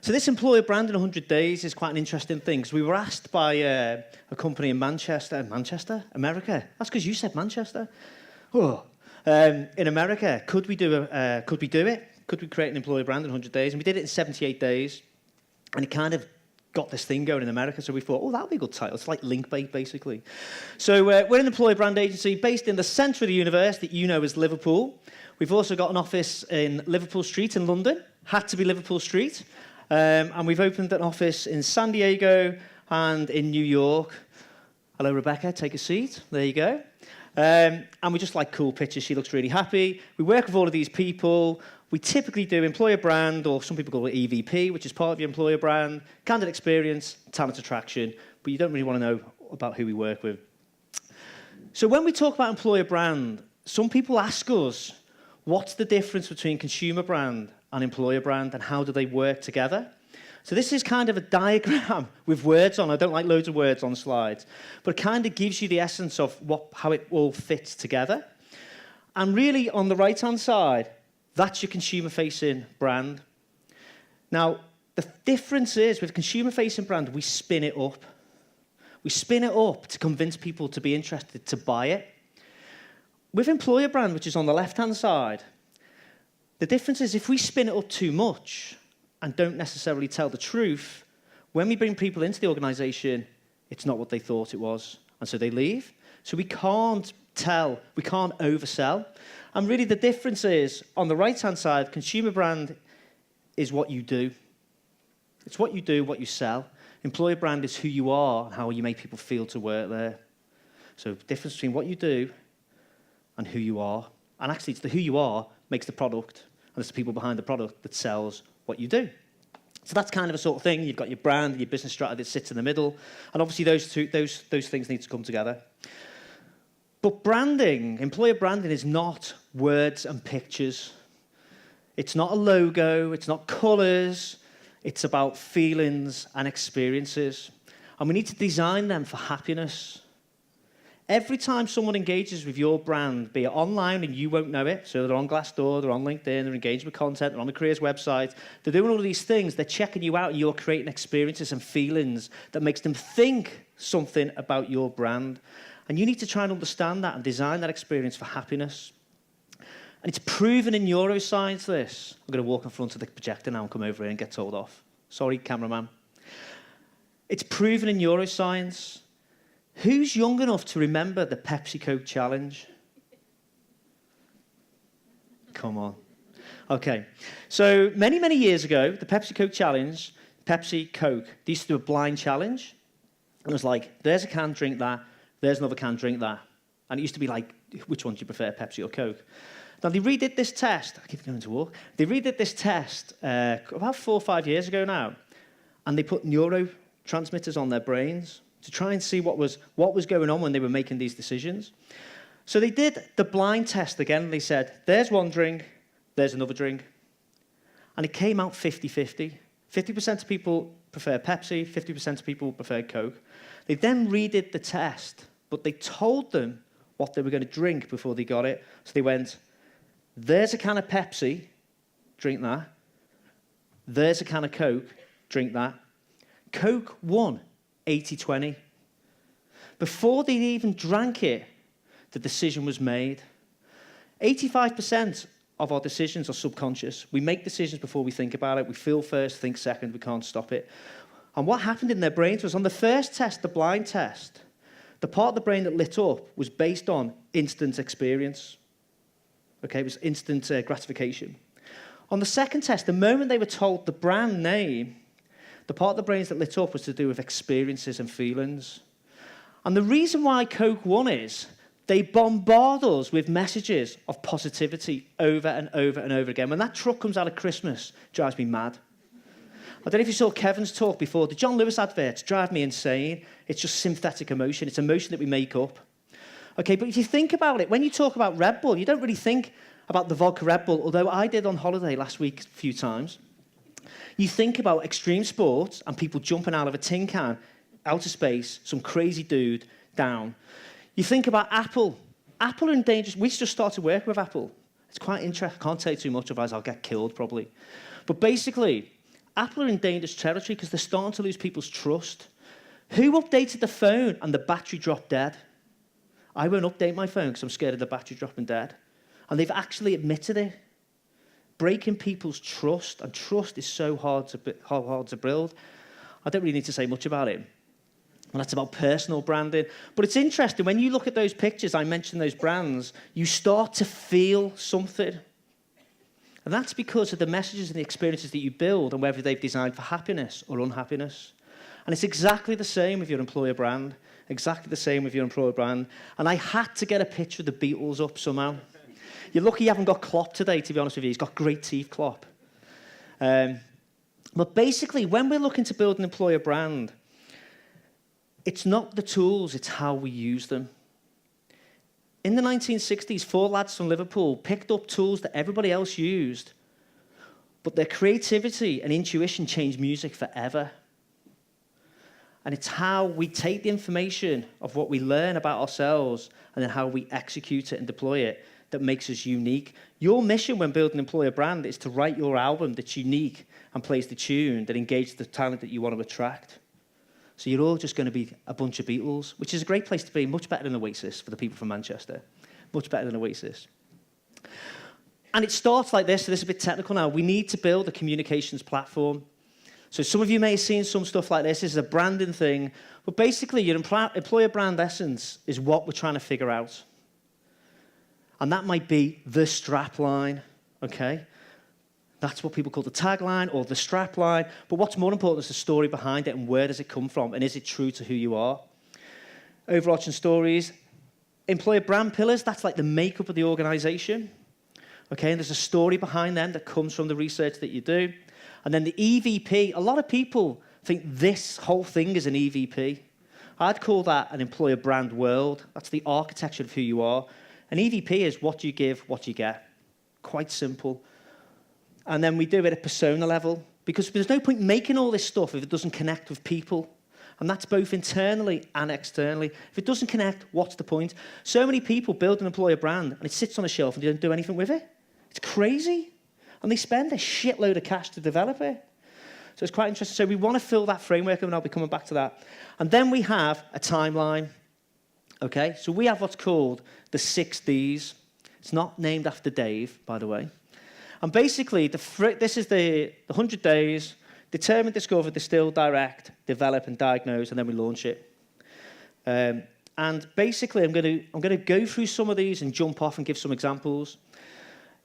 So this employer brand in 100 days is quite an interesting thing. So we were asked by a company in Manchester, America. That's because you said Manchester. Oh. In America, could we do it? Could we create an employer brand in 100 days? And we did it in 78 days. And it kind of got this thing going in America. So we thought, oh, that would be a good title. It's like Linkbait, basically. So we're an employer brand agency based in the centre of the universe that you know as Liverpool. We've also got an office in Liverpool Street in London. Had to be Liverpool Street. And we've opened an office in San Diego and in New York. Hello, Rebecca. Take a seat. There you go. And we just like cool pictures. She looks really happy. We work with all of these people. We typically do employer brand, or some people call it EVP, which is part of your employer brand, candidate experience, talent attraction, but you don't really want to know about who we work with. So when we talk about employer brand, some people ask us, what's the difference between consumer brand and employer brand, and how do they work together? So this is kind of a diagram with words on. I don't like loads of words on slides, but it kind of gives you the essence of how it all fits together. And really, on the right-hand side, that's your consumer-facing brand. Now, the difference is, with consumer-facing brand, we spin it up. We spin it up to convince people to be interested to buy it. With employer brand, which is on the left-hand side, the difference is if we spin it up too much and don't necessarily tell the truth, when we bring people into the organisation, it's not what they thought it was, and so they leave. So we can't oversell. And really the difference is, on the right-hand side, consumer brand is what you do. It's what you do, what you sell. Employer brand is who you are and how you make people feel to work there. So the difference between what you do and who you are. And actually, it's the who you are makes the product, and it's the people behind the product that sells what you do. So that's kind of a sort of thing. You've got your brand and your business strategy that sits in the middle. And obviously, those things need to come together. But branding, employer branding, is not words and pictures. It's not a logo. It's not colours. It's about feelings and experiences. And we need to design them for happiness. Every time someone engages with your brand, be it online and you won't know it, so they're on Glassdoor, they're on LinkedIn, they're engaging with content, they're on the careers website, they're doing all of these things, they're checking you out, and you're creating experiences and feelings that makes them think something about your brand. And you need to try and understand that and design that experience for happiness. And it's proven in neuroscience, this. I'm going to walk in front of the projector now and come over here and get told off. Sorry, cameraman. It's proven in neuroscience. Who's young enough to remember the Pepsi-Coke challenge? Come on. Okay. So many, many years ago, the Pepsi-Coke challenge, Pepsi-Coke, they used to do a blind challenge. And it was like, there's a can, drink that. There's another can, drink that. And it used to be like, which one do you prefer, Pepsi or Coke? Now, they redid this test. I keep going to walk. They redid this test about 4 or 5 years ago now. And they put neurotransmitters on their brains to try and see what was going on when they were making these decisions. So they did the blind test again. They said, there's one drink, there's another drink. And it came out 50-50. 50% of people prefer Pepsi, 50% of people prefer Coke. They then redid the test, but they told them what they were going to drink before they got it. So they went, there's a can of Pepsi, drink that. There's a can of Coke, drink that. Coke won 80-20. Before they even drank it, the decision was made. 85% of our decisions are subconscious. We make decisions before we think about it. We feel first, think second. We can't stop it. And what happened in their brains was on the first test, the blind test, the part of the brain that lit up was based on instant experience. Okay, it was instant gratification. On the second test, the moment they were told the brand name, the part of the brains that lit up was to do with experiences and feelings. And the reason why Coke won is they bombard us with messages of positivity over and over and over again. When that truck comes out at Christmas, it drives me mad. I don't know if you saw Kevin's talk before. The John Lewis adverts drive me insane. It's just synthetic emotion. It's emotion that we make up. Okay, but if you think about it, when you talk about Red Bull, you don't really think about the vodka Red Bull, although I did on holiday last week a few times. You think about extreme sports and people jumping out of a tin can, outer space, some crazy dude down. You think about Apple. Apple are in danger. We just started working with Apple. It's quite interesting. I can't tell you too much, otherwise I'll get killed probably. But basically, Apple are in dangerous territory because they're starting to lose people's trust. Who updated the phone and the battery dropped dead? I won't update my phone because I'm scared of the battery dropping dead. And they've actually admitted it. Breaking people's trust, and trust is so hard to build. I don't really need to say much about it. And that's about personal branding. But it's interesting, when you look at those pictures, I mentioned those brands, you start to feel something. And that's because of the messages and the experiences that you build and whether they've designed for happiness or unhappiness. And it's exactly the same with your employer brand. Exactly the same with your employer brand. And I had to get a picture of the Beatles up somehow. You're lucky you haven't got Klopp today, to be honest with you. He's got great teeth, Klopp. But basically, when we're looking to build an employer brand, it's not the tools, it's how we use them. In the 1960s, 4 lads from Liverpool picked up tools that everybody else used, but their creativity and intuition changed music forever. And it's how we take the information of what we learn about ourselves and then how we execute it and deploy it that makes us unique. Your mission when building an employer brand is to write your album that's unique and plays the tune that engages the talent that you want to attract. So you're all just going to be a bunch of Beatles, which is a great place to be, much better than Oasis for the people from Manchester. Much better than Oasis. And it starts like this, so this is a bit technical now. We need to build a communications platform. So some of you may have seen some stuff like this. This is a branding thing. But basically, your employer brand essence is what we're trying to figure out. And that might be the strap line, okay? That's what people call the tagline or the strap line. But what's more important is the story behind it and where does it come from and is it true to who you are? Overarching stories. Employer brand pillars, that's like the makeup of the organization. Okay, and there's a story behind them that comes from the research that you do. And then the EVP, a lot of people think this whole thing is an EVP. I'd call that an employer brand world. That's the architecture of who you are. An EVP is what you give, what you get. Quite simple. And then we do it at persona level, because there's no point making all this stuff if it doesn't connect with people. And that's both internally and externally. If it doesn't connect, what's the point? So many people build an employer brand, and it sits on a shelf, and they don't do anything with it. It's crazy. And they spend a shitload of cash to develop it. So it's quite interesting. So we want to fill that framework, and I'll be coming back to that. And then we have a timeline. Okay? So we have what's called the 6 Ds. It's not named after Dave, by the way. And basically, this is the 100 days, determine, discover, distill, direct, develop, and diagnose, and then we launch it. And basically, I'm going to go through some of these and jump off and give some examples.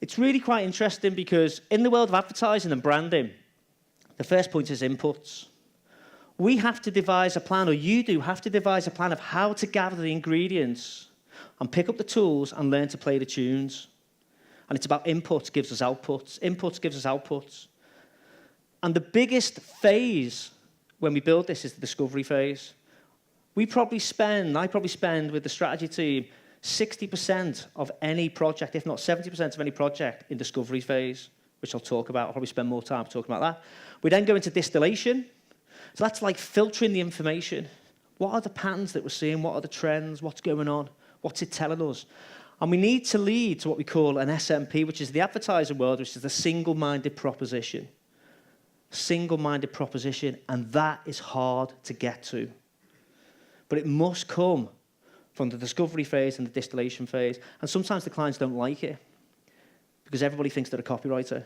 It's really quite interesting because in the world of advertising and branding, the first point is inputs. We have to devise a plan, or you do have to devise a plan of how to gather the ingredients and pick up the tools and learn to play the tunes. And it's about inputs gives us outputs. Inputs gives us outputs. And the biggest phase when we build this is the discovery phase. I probably spend with the strategy team 60% of any project, if not 70% of any project in discovery phase, which I'll talk about. I'll probably spend more time talking about that. We then go into distillation. So that's like filtering the information. What are the patterns that we're seeing? What are the trends? What's going on? What's it telling us? And we need to lead to what we call an SMP, which is the advertising world, which is the single-minded proposition. Single-minded proposition, and that is hard to get to. But it must come from the discovery phase and the distillation phase. And sometimes the clients don't like it because everybody thinks they're a copywriter.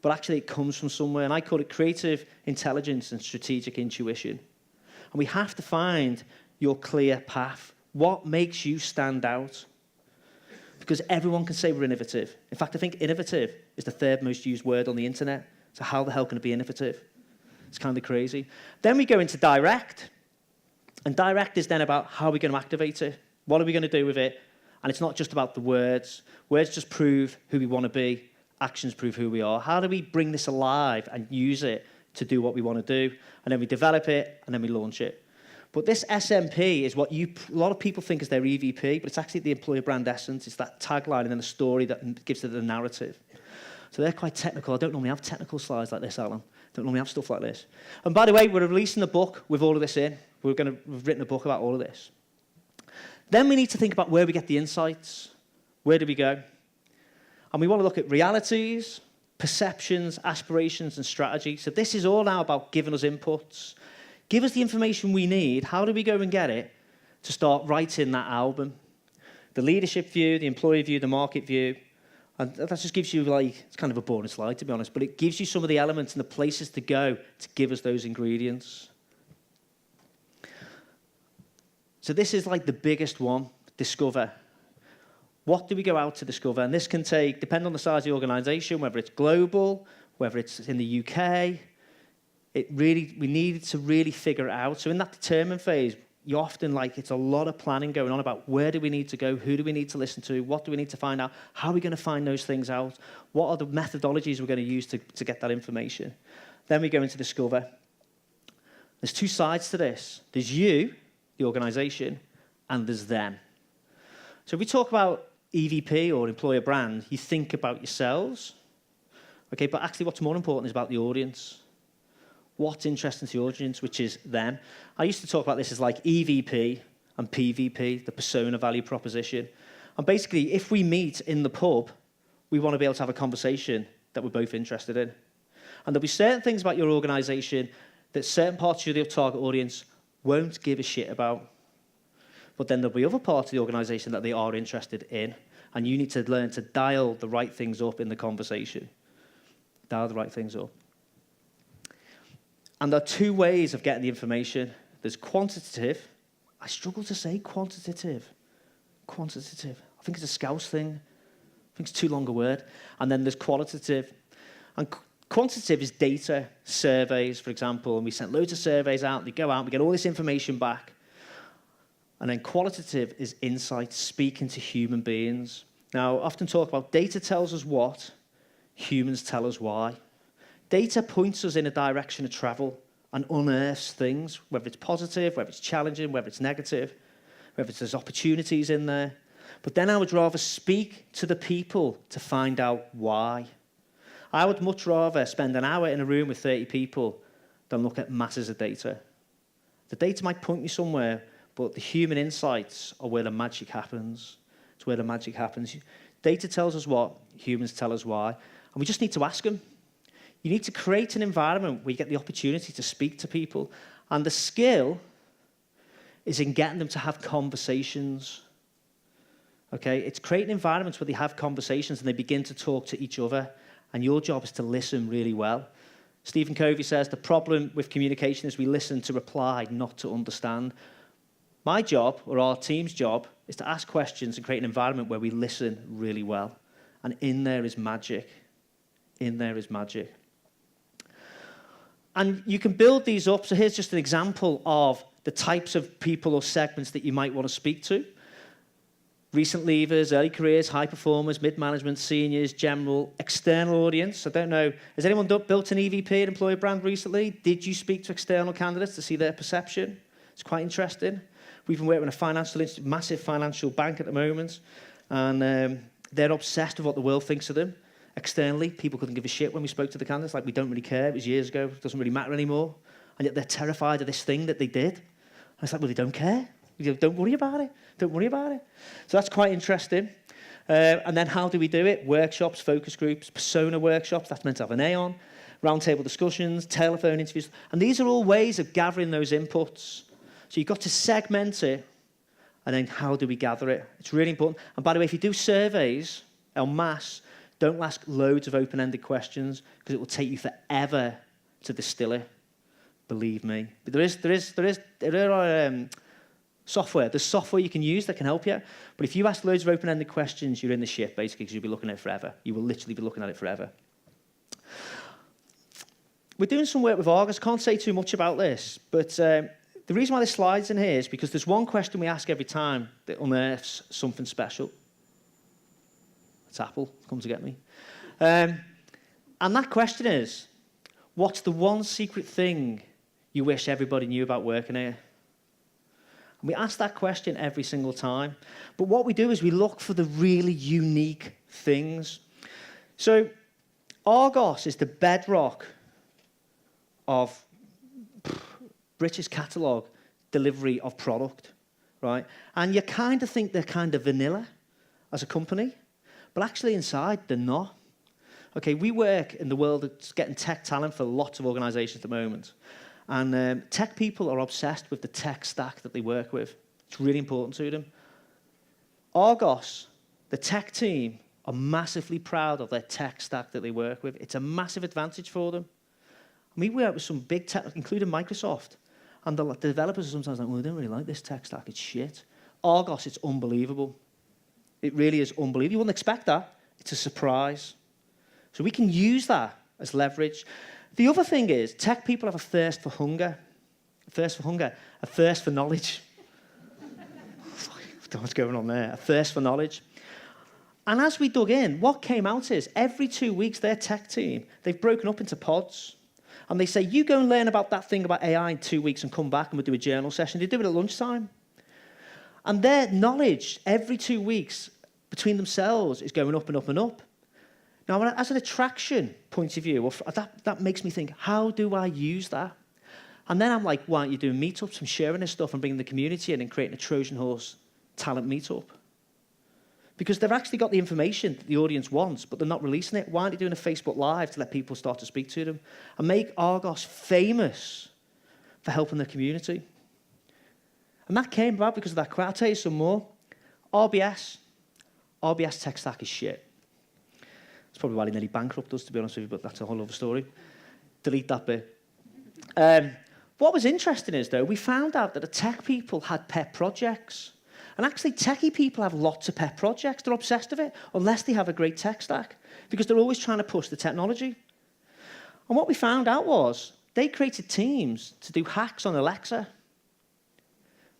But actually it comes from somewhere, and I call it creative intelligence and strategic intuition. And we have to find your clear path. What makes you stand out? Because everyone can say we're innovative. In fact, I think innovative is the 3rd most used word on the internet. So how the hell can it be innovative? It's kind of crazy. Then we go into direct. And direct is then about how we're going to activate it. What are we going to do with it? And it's not just about the words. Words just prove who we want to be. Actions prove who we are. How do we bring this alive and use it to do what we want to do? And then we develop it, and then we launch it. But this SMP is what a lot of people think is their EVP, but it's actually the employer brand essence. It's that tagline and then the story that gives it the narrative. So they're quite technical. I don't normally have technical slides like this, Alan. I don't normally have stuff like this. And by the way, we're releasing a book with all of this in. We've written a book about all of this. Then we need to think about where we get the insights. Where do we go? And we want to look at realities, perceptions, aspirations, and strategy. So this is all now about giving us inputs. Give us the information we need. How do we go and get it to start writing that album? The leadership view, the employee view, the market view. And that just gives you, like, it's kind of a boring slide, to be honest, but it gives you some of the elements and the places to go to give us those ingredients. So this is like the biggest one, discover. What do we go out to discover? And this can take, depending on the size of the organisation, whether it's global, whether it's in the UK, we need to really figure it out. So in that determine phase, you often, like, it's a lot of planning going on about where do we need to go, who do we need to listen to, what do we need to find out, how are we going to find those things out, what are the methodologies we're going to use to get that information. Then we go into discover. There's two sides to this. There's you, the organisation, and there's them. So if we talk about EVP or employer brand, you think about yourselves, okay, but actually what's more important is about the audience. What's interesting to the audience, which is them. I used to talk about this as like EVP and PVP, the persona value proposition. And basically, if we meet in the pub, we want to be able to have a conversation that we're both interested in. And there'll be certain things about your organisation that certain parts of your target audience won't give a shit about. But then there'll be other parts of the organisation that they are interested in. And you need to learn to dial the right things up in the conversation. Dial the right things up. And there are two ways of getting the information. There's quantitative. I struggle to say quantitative. Quantitative. I think it's a Scouse thing. I think it's too long a word. And then there's qualitative. And quantitative is data, surveys, for example. And we sent loads of surveys out. They go out. We get all this information back. And then qualitative is insight, speaking to human beings. Now, I often talk about data tells us what, humans tell us why. Data points us in a direction of travel and unearths things, whether it's positive, whether it's challenging, whether it's negative, whether there's opportunities in there. But then I would rather speak to the people to find out why. I would much rather spend an hour in a room with 30 people than look at masses of data. The data might point me somewhere, but the human insights are where the magic happens. It's where the magic happens. Data tells us what, humans tell us why, and we just need to ask them. You need to create an environment where you get the opportunity to speak to people. And the skill is in getting them to have conversations. Okay? It's creating environments where they have conversations and they begin to talk to each other. And your job is to listen really well. Stephen Covey says the problem with communication is we listen to reply, not to understand. My job, or our team's job, is to ask questions and create an environment where we listen really well. And in there is magic. In there is magic. And you can build these up. So here's just an example of the types of people or segments that you might want to speak to. Recent leavers, early careers, high performers, mid-management, seniors, general, external audience. I don't know, has anyone built an EVP, an employer brand recently? Did you speak to external candidates to see their perception? It's quite interesting. We've been working with a massive financial bank at the moment, and they're obsessed with what the world thinks of them. Externally, people couldn't give a shit when we spoke to the candidates, like, we don't really care, it was years ago, it doesn't really matter anymore. And yet they're terrified of this thing that they did. And it's like, well, they don't care. Don't worry about it. Don't worry about it. So that's quite interesting. And then how do we do it? Workshops, focus groups, persona workshops, that's meant to have an A on, roundtable discussions, telephone interviews. And these are all ways of gathering those inputs. So you've got to segment it, and then how do we gather it? It's really important. And by the way, if you do surveys en masse, don't ask loads of open-ended questions because it will take you forever to distill it. Believe me. But there are software. There's software you can use that can help you. But if you ask loads of open-ended questions, you're in the shit, basically, because you'll be looking at it forever. You will literally be looking at it forever. We're doing some work with Argos. Can't say too much about this, but the reason why this slide's in here is because there's one question we ask every time that unearths something special. It's Apple, come to get me. And that question is, what's the one secret thing you wish everybody knew about working here? And we ask that question every single time. But what we do is we look for the really unique things. So Argos is the bedrock of British catalogue delivery of product, right? And you kind of think they're kind of vanilla as a company. But actually inside, they're not. Okay, we work in the world that's getting tech talent for lots of organisations at the moment. And tech people are obsessed with the tech stack that they work with. It's really important to them. Argos, the tech team, are massively proud of their tech stack that they work with. It's a massive advantage for them. And we work with some big tech, including Microsoft. And the developers are sometimes like, well, I don't really like this tech stack. It's shit. Argos, it's unbelievable. It really is unbelievable. You wouldn't expect that. It's a surprise. So we can use that as leverage. The other thing is, tech people have a thirst for hunger. A thirst for hunger. A thirst for knowledge. I don't know what's going on there. A thirst for knowledge. And as we dug in, what came out is, every 2 weeks, their tech team, they've broken up into pods. And they say, you go and learn about that thing about AI in 2 weeks and come back and we'll do a journal session. They do it at lunchtime. And their knowledge, every 2 weeks, between themselves, is going up and up and up. Now, as an attraction point of view, that makes me think, how do I use that? And then I'm like, why aren't you doing meetups and sharing this stuff and bringing the community in and creating a Trojan horse talent meetup? Because they've actually got the information that the audience wants, but they're not releasing it. Why aren't they doing a Facebook Live to let people start to speak to them? And make Argos famous for helping the community. And that came about because of that crowd. I'll tell you some more. RBS tech stack is shit. That's probably why they nearly bankrupt us, to be honest with you, but that's a whole other story. Delete that bit. What was interesting is, though, we found out that the tech people had pet projects. And actually, techie people have lots of pet projects. They're obsessed with it, unless they have a great tech stack, because they're always trying to push the technology. And what we found out was they created teams to do hacks on Alexa.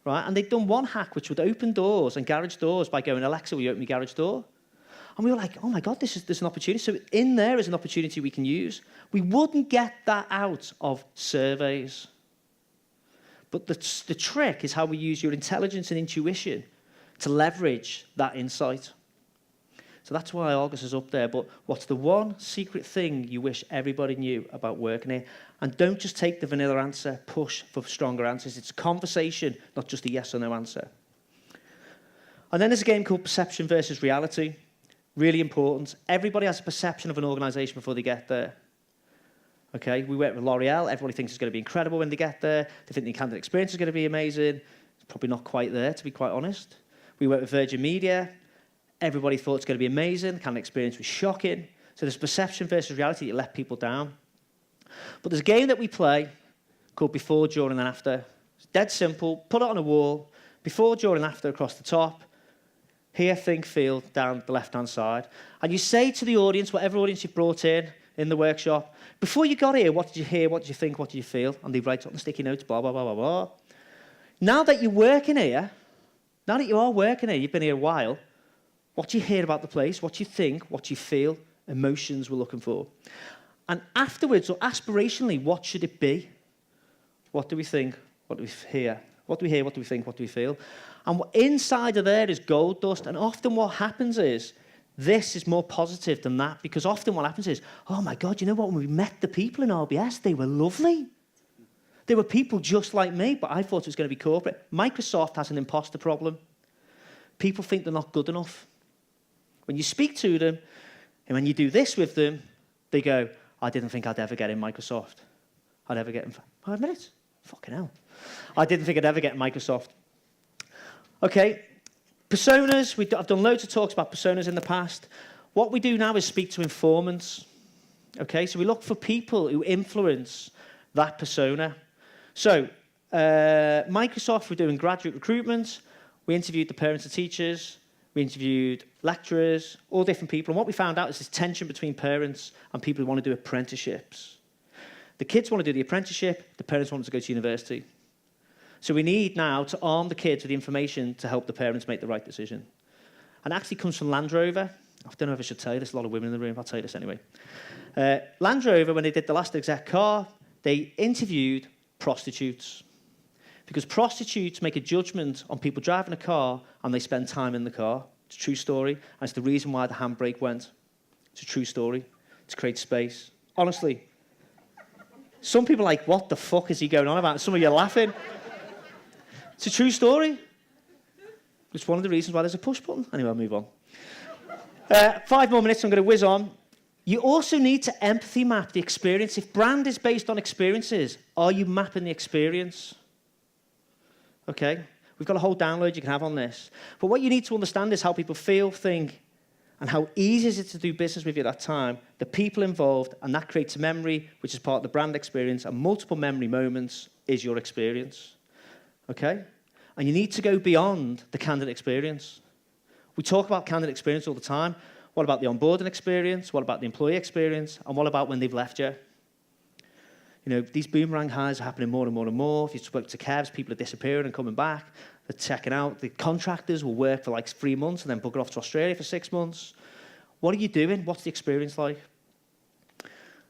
Right? And they'd done one hack which would open doors and garage doors by going, Alexa, will you open my garage door? And we were like, oh my God, there's an opportunity. So in there is an opportunity we can use. We wouldn't get that out of surveys. But the trick is how we use your intelligence and intuition to leverage that insight. So that's why Argos is up there. But what's the one secret thing you wish everybody knew about working here? And don't just take the vanilla answer. Push for stronger answers. It's a conversation, not just a yes or no answer. And then there's a game called Perception versus Reality. Really important. Everybody has a perception of an organisation before they get there. Okay, we work with L'Oreal. Everybody thinks it's going to be incredible when they get there. They think the candidate experience is going to be amazing. It's probably not quite there, to be quite honest. We work with Virgin Media. Everybody thought it's going to be amazing. The candidate experience was shocking. So there's perception versus reality. You let people down. But there's a game that we play called Before, During, and After. It's dead simple. Put it on a wall. Before, during, and after across the top. Hear, think, feel down the left-hand side. And you say to the audience, whatever audience you've brought in the workshop, before you got here, what did you hear, what did you think, what did you feel? And they write on the sticky notes, blah, blah, blah, blah, blah. Now that you're working here, now that you are working here, you've been here a while, what do you hear about the place, what do you think, what do you feel, emotions we're looking for. And afterwards, or aspirationally, what should it be? What do we think, what do we hear? What do we hear, what do we think, what do we feel? And inside of there is gold dust, and often what happens is, this is more positive than that, because often what happens is, oh my God, you know what, when we met the people in RBS, they were lovely. They were people just like me, but I thought it was going to be corporate. Microsoft has an imposter problem. People think they're not good enough. When you speak to them, and when you do this with them, they go, I didn't think I'd ever get in Microsoft. I'd ever get in 5 minutes? Fucking hell. I didn't think I'd ever get in Microsoft. Okay. Personas, I've done loads of talks about personas in the past. What we do now is speak to informants. Okay, so we look for people who influence that persona. So, Microsoft, we're doing graduate recruitment. We interviewed the parents and teachers. We interviewed lecturers, all different people. And what we found out is this tension between parents and people who want to do apprenticeships. The kids want to do the apprenticeship. The parents want to go to university. So we need now to arm the kids with the information to help the parents make the right decision. And it actually comes from Land Rover. I don't know if I should tell you, there's a lot of women in the room, I'll tell you this anyway. Land Rover, when they did the last exec car, they interviewed prostitutes. Because prostitutes make a judgment on people driving a car and they spend time in the car. It's a true story. And it's the reason why the handbrake went. It's a true story. To create space. Honestly. Some people are like, what the fuck is he going on about? Some of you are laughing. It's a true story. It's one of the reasons why there's a push button. Anyway, I'll move on. 5 more minutes, I'm going to whiz on. You also need to empathy map the experience. If brand is based on experiences, are you mapping the experience? Okay, we've got a whole download you can have on this. But what you need to understand is how people feel, think, and how easy is it to do business with you at that time, the people involved, and that creates a memory, which is part of the brand experience, and multiple memory moments is your experience. Okay? And you need to go beyond the candidate experience. We talk about candidate experience all the time. What about the onboarding experience? What about the employee experience? And what about when they've left you? You know, these boomerang hires are happening more and more and more. If you spoke to Kevs, people are disappearing and coming back. They're checking out. The contractors will work for like 3 months and then bugger off to Australia for 6 months. What are you doing? What's the experience like?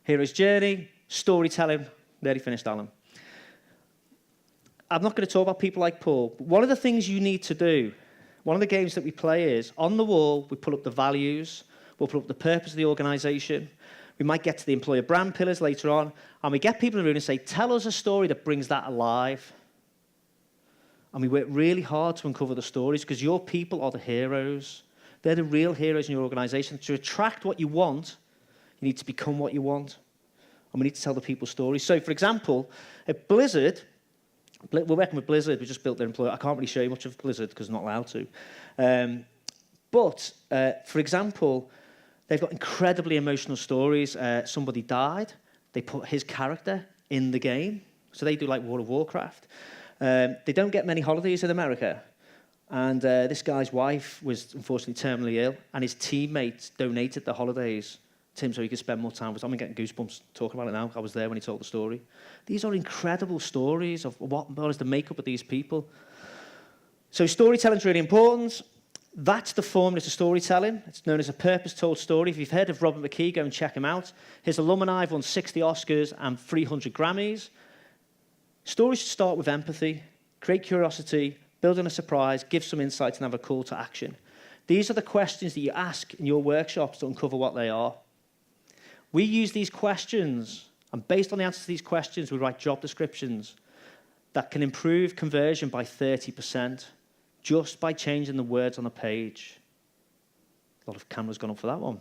Hero's journey, storytelling. Nearly finished, Alan. I'm not going to talk about people like Paul, but one of the things you need to do, one of the games that we play is, on the wall, we put up the values, we'll put up the purpose of the organisation, we might get to the employer brand pillars later on, and we get people in the room and say, tell us a story that brings that alive. And we work really hard to uncover the stories, because your people are the heroes. They're the real heroes in your organisation. To attract what you want, you need to become what you want. And we need to tell the people stories. So, for example, at Blizzard, we're working with Blizzard. We just built their employer. I can't really show you much of Blizzard because I'm not allowed to. But, for example, they've got incredibly emotional stories. Somebody died. They put his character in the game. So they do like World of Warcraft. They don't get many holidays in America. And this guy's wife was unfortunately terminally ill, and his teammates donated the holidays to him so he could spend more time with us. I'm getting goosebumps talking about it now. I was there when he told the story. These are incredible stories of what is the makeup of these people. So storytelling is really important. That's the formula to storytelling. It's known as a purpose-told story. If you've heard of Robert McKee, go and check him out. His alumni have won 60 Oscars and 300 Grammys. Stories should start with empathy, create curiosity, build in a surprise, give some insight, and have a call to action. These are the questions that you ask in your workshops to uncover what they are. We use these questions, and based on the answers to these questions, we write job descriptions that can improve conversion by 30% just by changing the words on the page. A lot of cameras gone up for that one.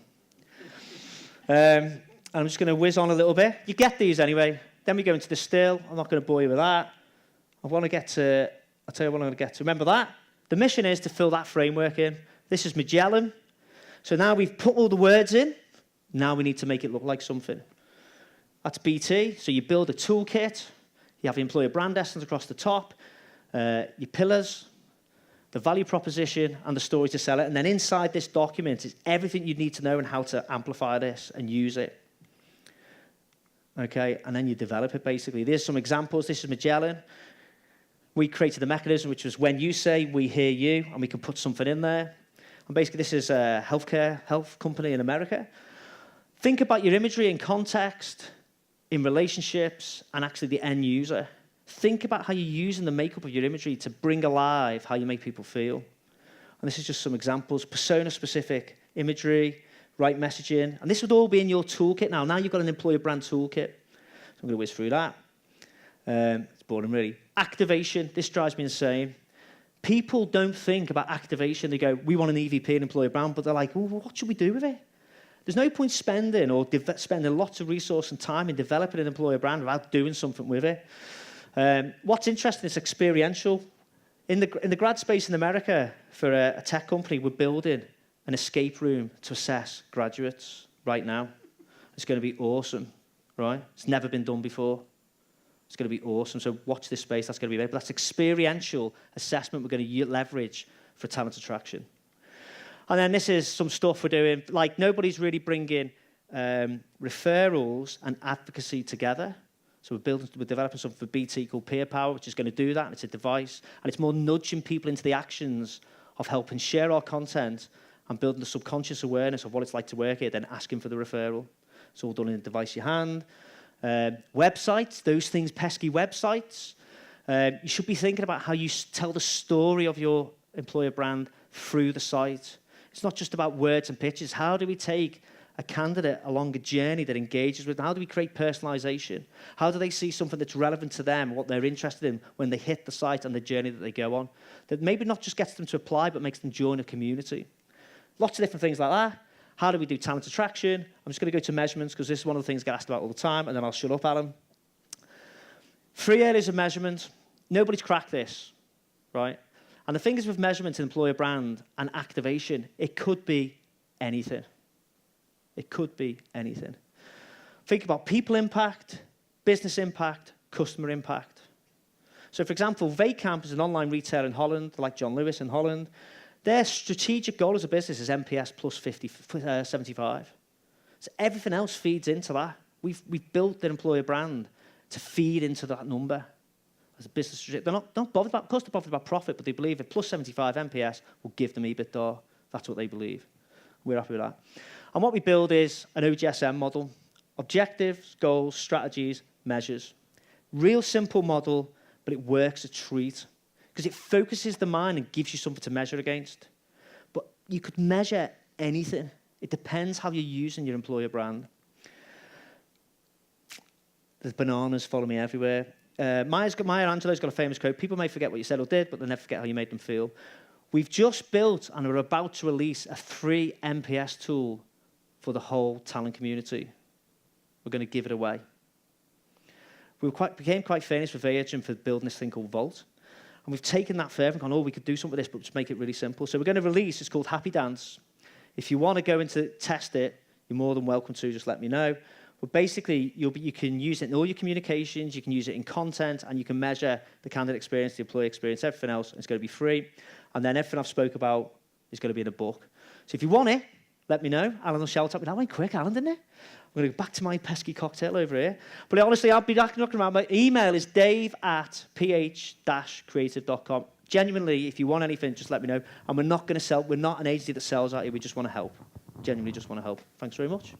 And I'm just going to whiz on a little bit. You get these anyway. Then we go into the still. I'm not going to bore you with that. I'll tell you what I'm going to get to. Remember that? The mission is to fill that framework in. This is Magellan. So now we've put all the words in. Now we need to make it look like something. That's BT. So you build a toolkit. You have the employer brand essence across the top, your pillars, the value proposition, and the story to sell it. And then inside this document is everything you need to know and how to amplify this and use it. Okay, and then you develop it, basically. There's some examples. This is Magellan. We created a mechanism, which was when you say, we hear you, and we can put something in there. And basically, this is a health company in America. Think about your imagery in context, in relationships, and actually the end user. Think about how you're using the makeup of your imagery to bring alive how you make people feel. And this is just some examples. Persona-specific imagery, right messaging. And this would all be in your toolkit now. Now you've got an employer brand toolkit. So I'm going to whiz through that. It's boring, really. Activation. This drives me insane. People don't think about activation. They go, we want an EVP, an employer brand, but they're like, well, what should we do with it? There's no point spending lots of resource and time in developing an employer brand without doing something with it. What's interesting is experiential. In the grad space in America, for a tech company, we're building an escape room to assess graduates right now. It's going to be awesome, right? It's never been done before. It's going to be awesome. So watch this space. That's going to be available. That's experiential assessment we're going to leverage for talent attraction. And then this is some stuff we're doing. Like, nobody's really bringing referrals and advocacy together. So we're developing something for BT called Peer Power, which is going to do that. It's a device. And it's more nudging people into the actions of helping share our content and building the subconscious awareness of what it's like to work here, then asking for the referral. It's all done in a device in your hand. Websites, those things, pesky websites. You should be thinking about how you tell the story of your employer brand through the site. It's not just about words and pictures. How do we take a candidate along a journey that engages with them? How do we create personalization? How do they see something that's relevant to them, what they're interested in when they hit the site and the journey that they go on? That maybe not just gets them to apply, but makes them join a community. Lots of different things like that. How do we do talent attraction? I'm just going to go to measurements because this is one of the things I get asked about all the time, and then I'll shut up, Alan. 3 areas of measurement. Nobody's cracked this, right? And the thing is with measurement in employer brand and activation, it could be anything. It could be anything. Think about people impact, business impact, customer impact. So, for example, Vacamp is an online retailer in Holland, like John Lewis in Holland. Their strategic goal as a business is NPS plus 75. So everything else feeds into that. We've built their employer brand to feed into that number. As a business, they're not bothered about, of course they're bothered about profit, but they believe that plus 75 NPS will give them EBITDA. That's what they believe. We're happy with that. And what we build is an OGSM model. Objectives, goals, strategies, measures. Real simple model, but it works a treat because it focuses the mind and gives you something to measure against. But you could measure anything. It depends how you're using your employer brand. There's bananas follow me everywhere. Maya Angelou's got a famous quote, people may forget what you said or did, but they'll never forget how you made them feel. We've just built and are about to release a free NPS tool for the whole talent community. We're going to give it away. We became quite famous with Virgin for building this thing called Vault. And we've taken that further and gone, oh, we could do something with this, but just make it really simple. So we're going to release, it's called Happy Dance. If you want to go into test it, you're more than welcome to, just let me know. But basically, you can use it in all your communications, you can use it in content, and you can measure the candidate experience, the employee experience, everything else. It's going to be free. And then everything I've spoke about is going to be in a book. So if you want it, let me know. Alan will shout at me. That went quick, Alan, didn't it? I'm going to go back to my pesky cocktail over here. But honestly, I'll be knocking around. My email is dave@ph-creative.com. Genuinely, if you want anything, just let me know. And we're not going to sell. We're not an agency that sells at you. We just want to help. Genuinely just want to help. Thanks very much.